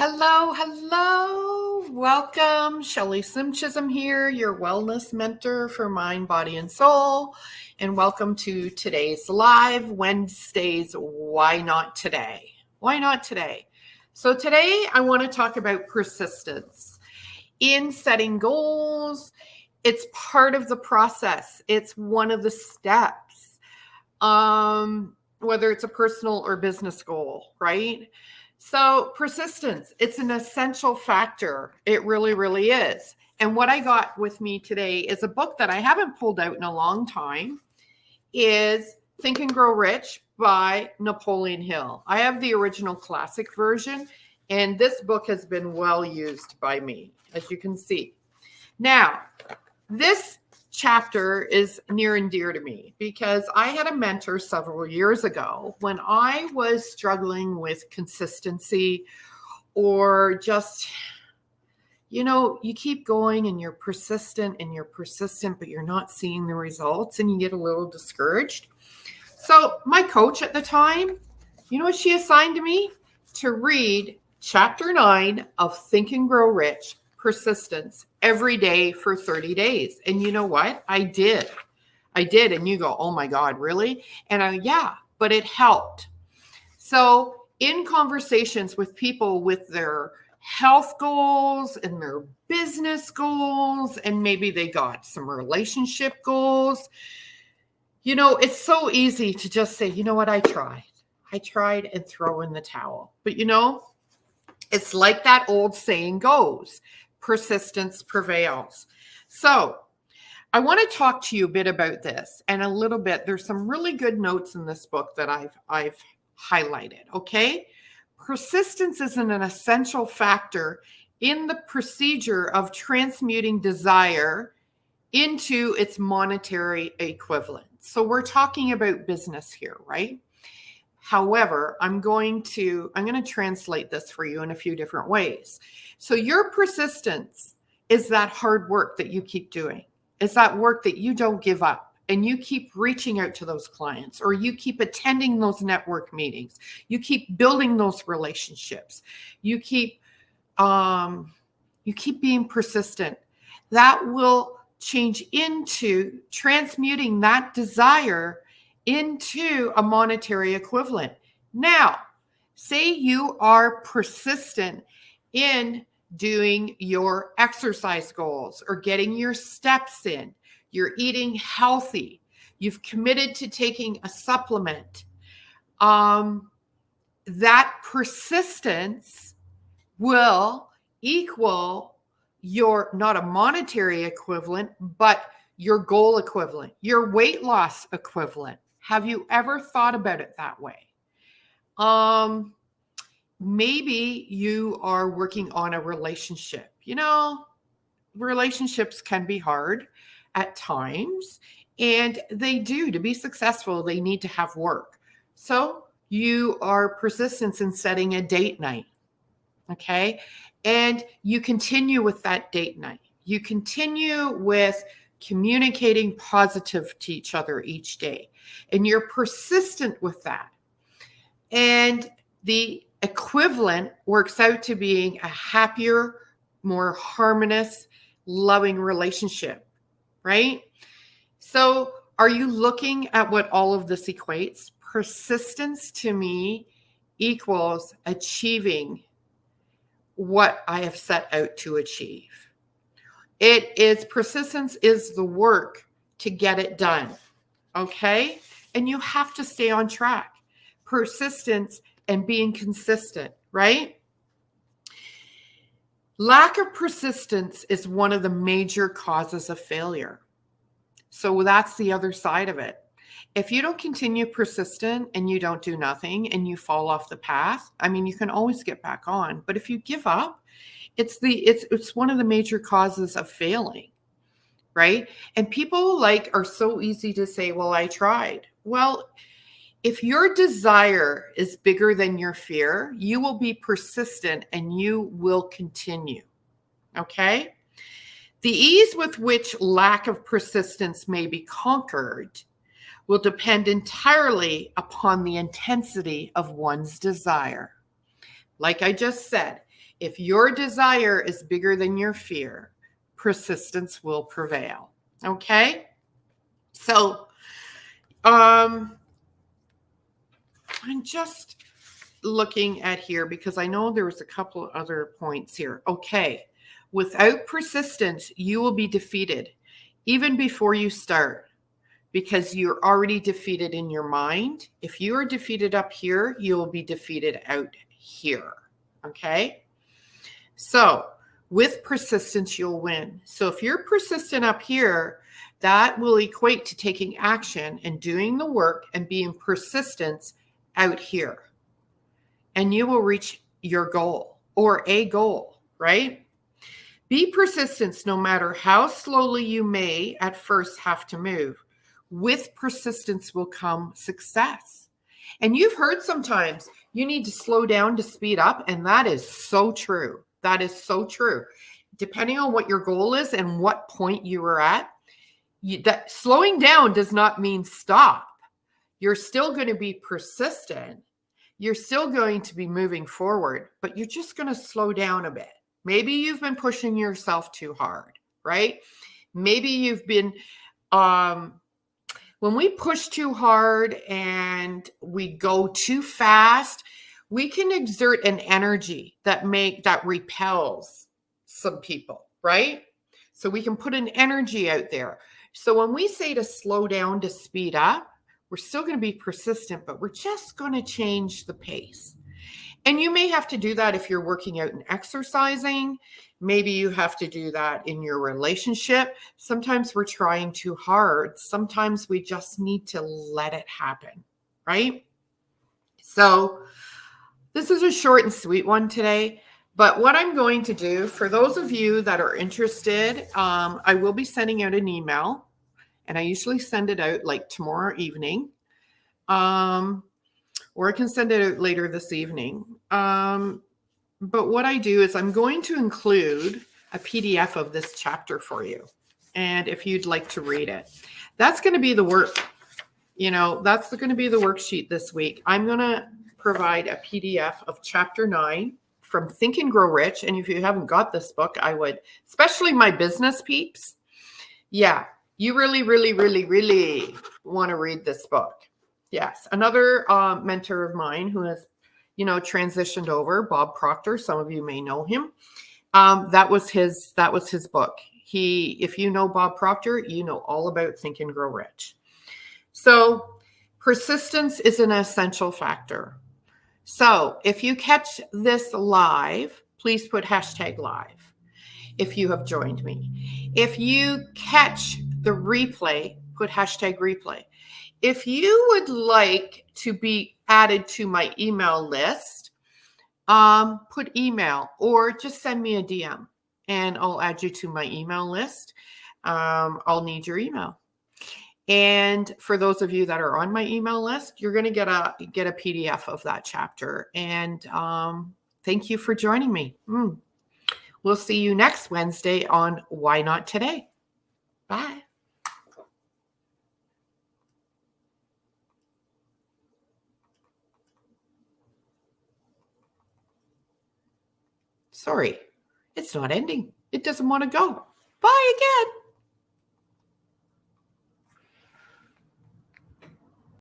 Hello, hello. Welcome. Shelley Slim Chisholm here, your wellness mentor for mind, body, and soul. And welcome to today's live Wednesdays. Why not today? Why not today? So today I want to talk about persistence in setting goals. It's part of the process. It's one of the steps. Whether it's a personal or business goal, right? So persistence, it's an essential factor. It really, really is. And what I got with me today is a book that I haven't pulled out in a long time, is Think and Grow Rich by Napoleon Hill. I have the original classic version, and this book has been well used by me, as you can see. Now, this chapter is near and dear to me because I had a mentor several years ago when I was struggling with consistency, or just, you keep going and you're persistent, but you're not seeing the results and you get a little discouraged. So my coach at the time, you know what she assigned to me? To read chapter 9 of Think and Grow Rich, Persistence, every day for 30 days. And you know what? I did. And you go, oh my God, really? And yeah, but it helped. So in conversations with people with their health goals and their business goals, and maybe they got some relationship goals, it's so easy to just say, you know what? I tried and throw in the towel. But it's like that old saying goes, persistence prevails. So I want to talk to you a bit about this, and a little bit, there's some really good notes in this book that I've highlighted, okay? Persistence is an essential factor in the procedure of transmuting desire into its monetary equivalent. So we're talking about business here, right? However, I'm going to translate this for you in a few different ways. So your persistence is that hard work that you keep doing. It's that work that you don't give up and you keep reaching out to those clients, or you keep attending those network meetings. You keep building those relationships. You keep being persistent. That will change into transmuting that desire into a monetary equivalent. Now, say you are persistent in doing your exercise goals or getting your steps in. You're eating healthy. You've committed to taking a supplement. That persistence will equal your, not a monetary equivalent, but your goal equivalent, your weight loss equivalent. Have you ever thought about it that way? Maybe you are working on a relationship. Relationships can be hard at times, and they do. To be successful, they need to have work. So you are persistent in setting a date night, okay? And you continue with that date night. You continue with communicating positive to each other each day. And you're persistent with that. And the equivalent works out to being a happier, more harmonious, loving relationship, right? So are you looking at what all of this equates? Persistence to me equals achieving what I have set out to achieve. Persistence is the work to get it done. Okay? And you have to stay on track. Persistence and being consistent, right? Lack of persistence is one of the major causes of failure. So that's the other side of it. If you don't continue persistent and you don't do nothing and you fall off the path, you can always get back on. But if you give up, it's one of the major causes of failing, right? And people are so easy to say, well, I tried. Well, if your desire is bigger than your fear, you will be persistent and you will continue, okay? The ease with which lack of persistence may be conquered will depend entirely upon the intensity of one's desire. Like I just said, If your desire is bigger than your fear, persistence will prevail. Okay? So, I'm just looking at here because I know there was a couple of other points here. Okay. Without persistence, you will be defeated even before you start because you're already defeated in your mind. If you are defeated up here, you will be defeated out here. Okay. So with persistence, you'll win. So if you're persistent up here, that will equate to taking action and doing the work and being persistent out here. And you will reach your goal or a goal, right? Be persistent no matter how slowly you may at first have to move. With persistence will come success. And you've heard sometimes you need to slow down to speed up, and that is so true. That is so true. Depending on what your goal is and what point you are at, that slowing down does not mean stop. You're still going to be persistent. You're still going to be moving forward, but you're just going to slow down a bit. Maybe you've been pushing yourself too hard, right? Maybe you've been, when we push too hard and we go too fast, we can exert an energy that repels some people, right? So we can put an energy out there. So when we say to slow down to speed up, we're still going to be persistent, but we're just going to change the pace. And you may have to do that if you're working out and exercising. Maybe you have to do that in your relationship. Sometimes we're trying too hard. Sometimes we just need to let it happen, right? So this is a short and sweet one today. But what I'm going to do, for those of you that are interested, I will be sending out an email. And I usually send it out like tomorrow evening. Or I can send it out later this evening. But what I do is I'm going to include a PDF of this chapter for you. And if you'd like to read it, that's going to be the work. That's going to be the worksheet this week. I'm going to provide a PDF of chapter 9 from Think and Grow Rich. And if you haven't got this book, I would, especially my business peeps. Yeah, you really, really, really, really want to read this book. Yes. Another mentor of mine who has, transitioned over, Bob Proctor. Some of you may know him. That was his book. If you know Bob Proctor, you know all about Think and Grow Rich. So persistence is an essential factor. So if you catch this live, please put #live if you have joined me. If you catch the replay, put #replay. If you would like to be added to my email list, put email or just send me a DM and I'll add you to my email list. I'll need your email. And for those of you that are on my email list, you're going to get a PDF of that chapter. And thank you for joining me. We'll see you next Wednesday on Why Not Today. Bye. Sorry, it's not ending. It doesn't want to go. Bye again.